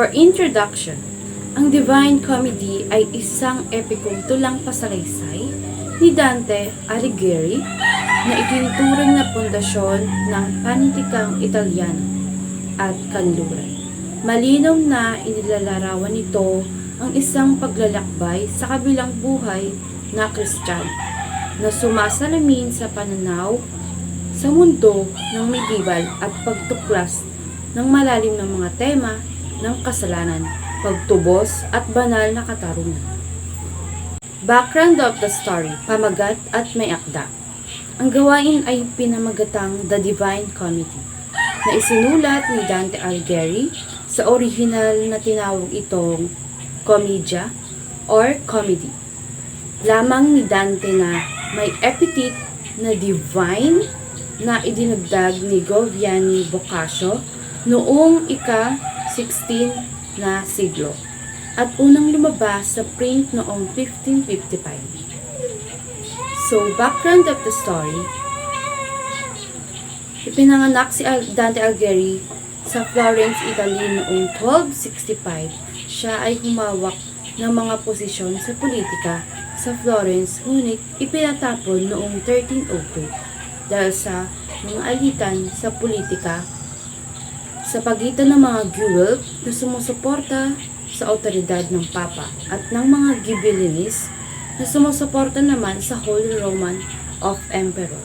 For introduction, ang Divine Comedy ay isang epikong tulang pasalaysay ni Dante Alighieri na itinuturing na pundasyon ng panitikang Italyano at kanluran. Malinaw na inilalarawan nito ang isang paglalakbay sa kabilang buhay na Kristiyano na sumasalamin sa pananaw sa mundo ng medieval at pagtuklas ng malalim ng mga tema ng kasalanan, pagtubos at banal na katarungan. Background of the story, pamagat at may akda. Ang gawain ay pinamagatang The Divine Comedy na isinulat ni Dante Alighieri. Sa original na tinawag itong Commedia or Comedy. Lamang ni Dante na may epithet na divine na idinagdag ni Giovanni Boccaccio noong ika-16 na siglo at unang lumabas sa print noong 1555. So, background of the story, ipinanganak si Dante Alighieri sa Florence, Italy noong 1265. Siya ay humawak ng mga posisyon sa politika sa Florence, ngunit ipinatapon noong 1302 dahil sa mga alitan sa politika sa pagitan ng mga Guelph na sumusuporta sa autoridad ng Papa at ng mga Ghibellines na sumusuporta naman sa Holy Roman of Emperor.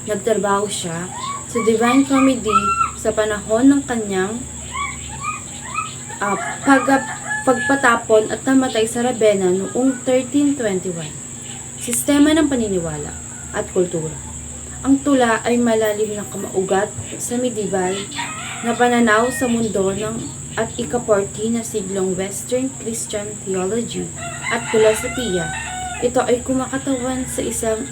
Nagtrabaho siya sa Divine Comedy sa panahon ng kanyang pagpatapon at namatay sa Ravenna noong 1321. Sistema ng paniniwala at kultura. Ang tula ay malalim na kamaugat sa medieval na pananaw sa mundo at ika-14 na siglong Western Christian theology at filosofiya. Ito ay kumakatawan sa isang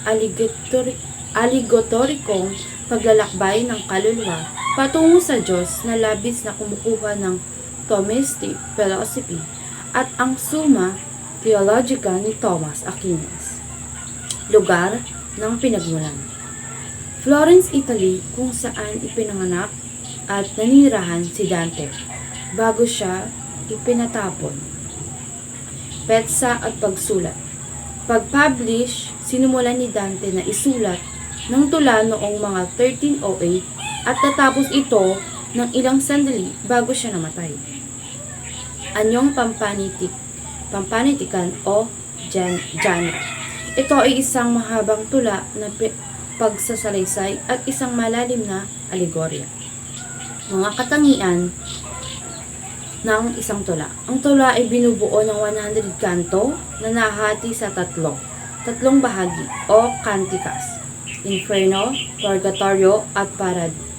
aligotorikong paglalakbay ng kaluluwa patungo sa Diyos na labis na kumukuha ng Thomistic philosophy at ang Summa Theologica ni Thomas Aquinas. Lugar ng pinagmulan. Florence, Italy, kung saan ipinanganak at nanirahan si Dante bago siya ipinatapon. Petsa at pagsulat. Pag-publish, sinumulan ni Dante na isulat ng tula noong mga 1308 at natapos ito ng ilang sandali bago siya namatay. Anyong pampanitikan o genre. Ito ay isang mahabang tula na pagsasalaysay at isang malalim na alegorya. Mga katangian ng isang tula. Ang tula ay binubuo ng 100 kanto na nahati sa tatlong bahagi o canticas: Inferno, Purgatorio at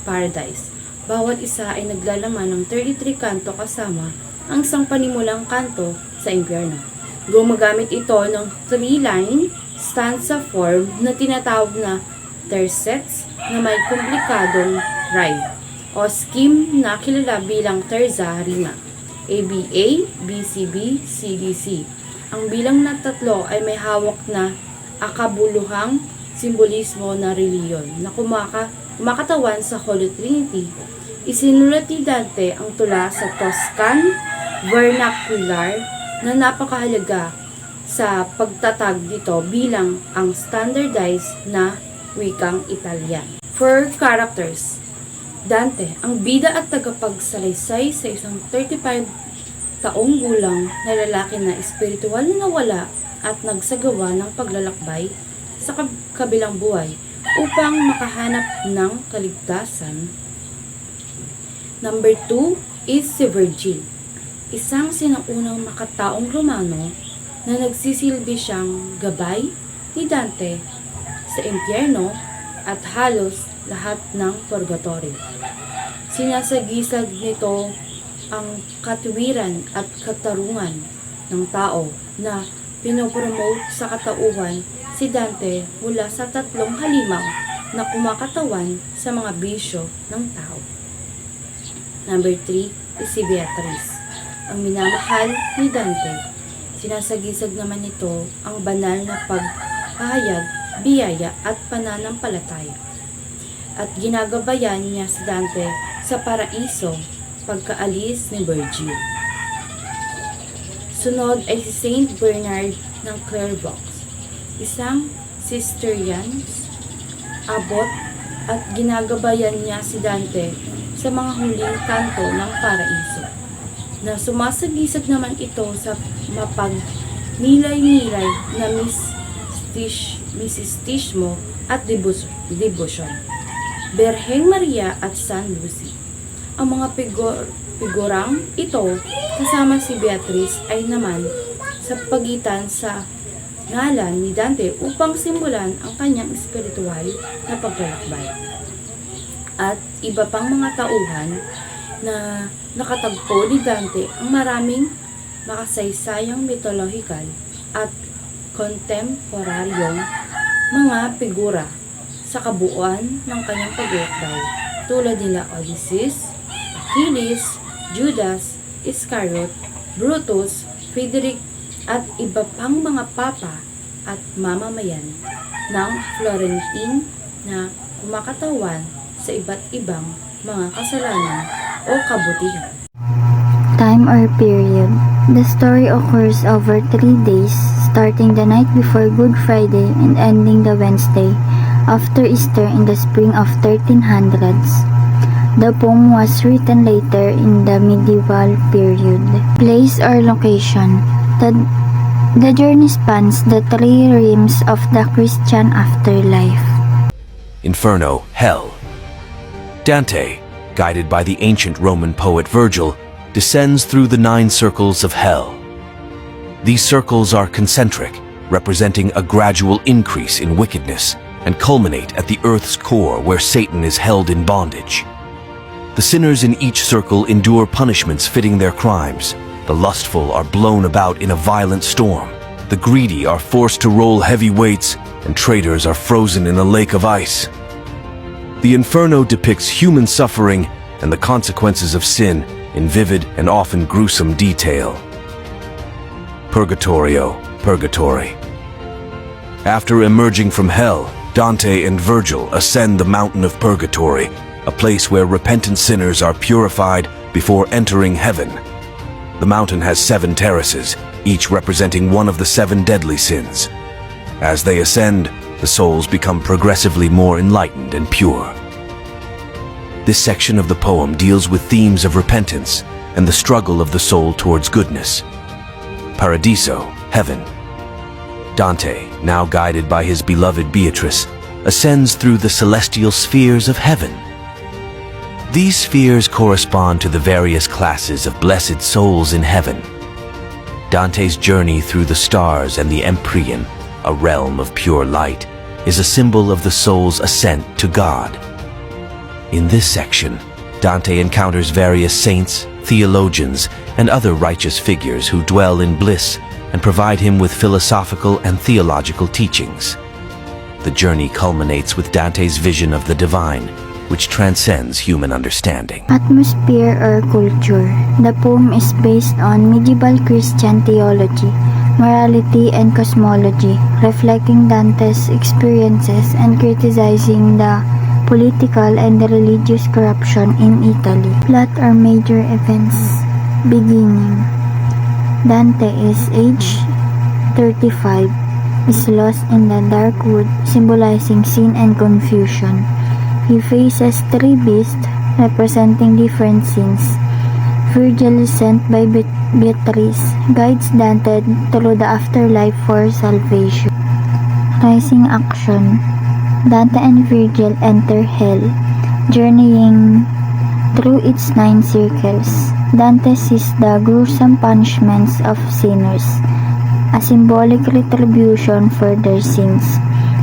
Paradise. Bawat isa ay naglalaman ng 33 kanto kasama ang isang panimulang kanto sa impyerno. Gumagamit ito ng 3-line stanza form na tinatawag na tercets na may komplikadong rhyme o scheme na kilala bilang terza rima, ABA, BCB, CDC. Ang bilang na tatlo ay may hawak na akabuluhang simbolismo na reliyon na kumakatawan sa Holy Trinity. Isinulat ni Dante ang tula sa Tuscan vernacular na napakahalaga sa pagtatag dito bilang ang standardized na wikang Italyan. For characters, Dante, ang bida at tagapagsalaysay sa isang 35 taong gulang na lalaki na espiritual na nawala at nagsagawa ng paglalakbay sa kabilang buhay upang makahanap ng kaligtasan. Number 2 is si Virgil, isang sinaunang makataong Romano na nagsisilbi siyang gabay ni Dante sa impyerno at halos lahat ng purgatorio. Sinasagisag nito ang katuwiran at katarungan ng tao na pinopromote sa katauhan si Dante mula sa tatlong halimaw na kumakatawan sa mga bisyo ng tao. Number 3 is si Beatrice, ang minamahal ni Dante. Sinasagisag naman nito ang banal na paghahayag, biyaya at pananampalataya. At ginagabayan niya si Dante sa paraiso pagkaalis ni Virgil. Sunod ay si Saint Bernard ng Clairvaux, isang Cistercian abot, at ginagabayan niya si Dante sa mga huling kanto ng Paraiso, na sumasagisag naman ito sa mapagnilay-nilay na mistismo at debosyon. Berheng Maria at San Lucy. Ang mga figurang ito kasama si Beatrice ay naman sa pagitan sa ngalan ni Dante upang simulan ang kanyang espiritual na paglalakbay. At iba pang mga tauhan na nakatagpo ni Dante ang maraming makasaysayang mitolohikal at kontemporaryong mga figura sa kabuuan ng kanyang paglalakbay, tulad nila Odysseus, Achilles, Judas, Iscariot, Brutus, Frederick, at iba pang mga papa at mamamayan ng Florentine na kumakatawan sa iba't ibang mga kasalanan o kabutihan. Time or period. The story occurs over 3 days, starting the night before Good Friday and ending the Wednesday after Easter in the spring of 1300s. The poem was written later in the medieval period. Place or location. The journey spans the 3 realms of the Christian afterlife. Inferno, Hell. Dante, guided by the ancient Roman poet Virgil, descends through the 9 circles of hell. These circles are concentric, representing a gradual increase in wickedness, and culminate at the earth's core where Satan is held in bondage. The sinners in each circle endure punishments fitting their crimes. The lustful are blown about in a violent storm. The greedy are forced to roll heavy weights, and traitors are frozen in a lake of ice. The Inferno depicts human suffering and the consequences of sin in vivid and often gruesome detail. Purgatorio, Purgatory. After emerging from hell, Dante and Virgil ascend the mountain of Purgatory, a place where repentant sinners are purified before entering heaven. The mountain has 7 terraces, each representing one of the 7 deadly sins. As they ascend, the souls become progressively more enlightened and pure. This section of the poem deals with themes of repentance and the struggle of the soul towards goodness. Paradiso, Heaven. Dante, now guided by his beloved Beatrice, ascends through the celestial spheres of heaven. These spheres correspond to the various classes of blessed souls in heaven. Dante's journey through the stars and the Empyrean, a realm of pure light, is a symbol of the soul's ascent to God. In this section, Dante encounters various saints, theologians, and other righteous figures who dwell in bliss and provide him with philosophical and theological teachings. The journey culminates with Dante's vision of the divine, which transcends human understanding. Atmosphere or culture. The poem is based on medieval Christian theology, morality, and cosmology, reflecting Dante's experiences and criticizing the political and religious corruption in Italy. Plot or major events. Beginning. Dante is age 35, is lost in the dark wood, symbolizing sin and confusion. He faces 3 beasts representing different sins. Virgil, sent by Beatrice, guides Dante through the afterlife for salvation. Rising action. Dante and Virgil enter hell, journeying through its 9 circles. Dante sees the gruesome punishments of sinners, a symbolic retribution for their sins.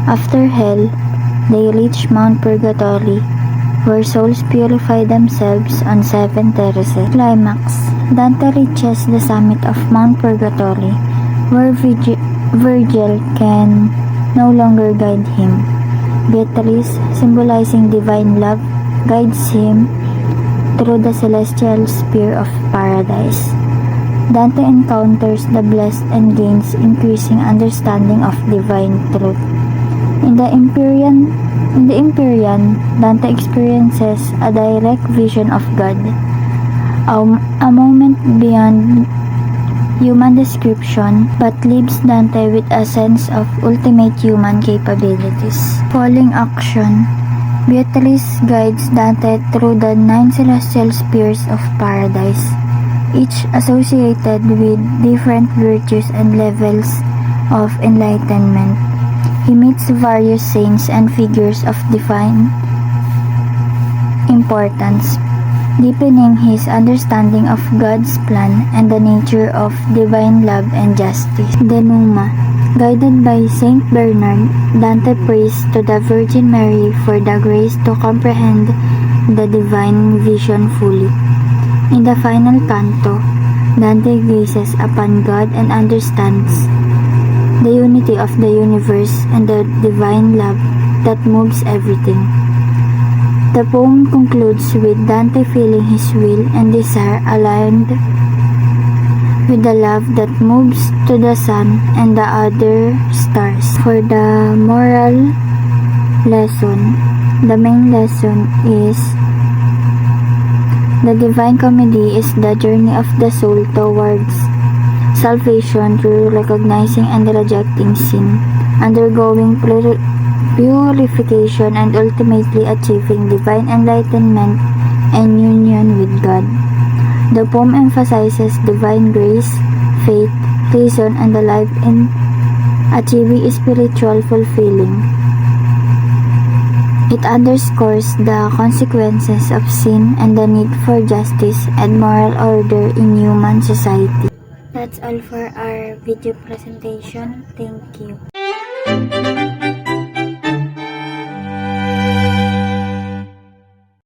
After hell, they reach Mount Purgatory, where souls purify themselves on 7 terraces. Climax. Dante reaches the summit of Mount Purgatory, where Virgil can no longer guide him. Beatrice, symbolizing divine love, guides him through the celestial sphere of paradise. Dante encounters the blessed and gains increasing understanding of divine truth. In the Empyrean, Dante experiences a direct vision of God, a moment beyond human description, but leaves Dante with a sense of ultimate human capabilities. Falling action. Beatrice guides Dante through the 9 celestial spheres of paradise, each associated with different virtues and levels of enlightenment. He meets various saints and figures of divine importance, deepening his understanding of God's plan and the nature of divine love and justice. Denuma. Guided by Saint Bernard, Dante prays to the Virgin Mary for the grace to comprehend the divine vision fully. In the final canto, Dante gazes upon God and understands the unity of the universe and the divine love that moves everything. The poem concludes with Dante feeling his will and desire aligned with the love that moves to the sun and the other stars. For the moral lesson, the main lesson is the Divine Comedy is the journey of the soul towards salvation through recognizing and rejecting sin, undergoing purification and ultimately achieving divine enlightenment and union with God. The poem emphasizes divine grace, faith, reason, and the life in achieving spiritual fulfilling. It underscores the consequences of sin and the need for justice and moral order in human society. That's all for our video presentation. Thank you.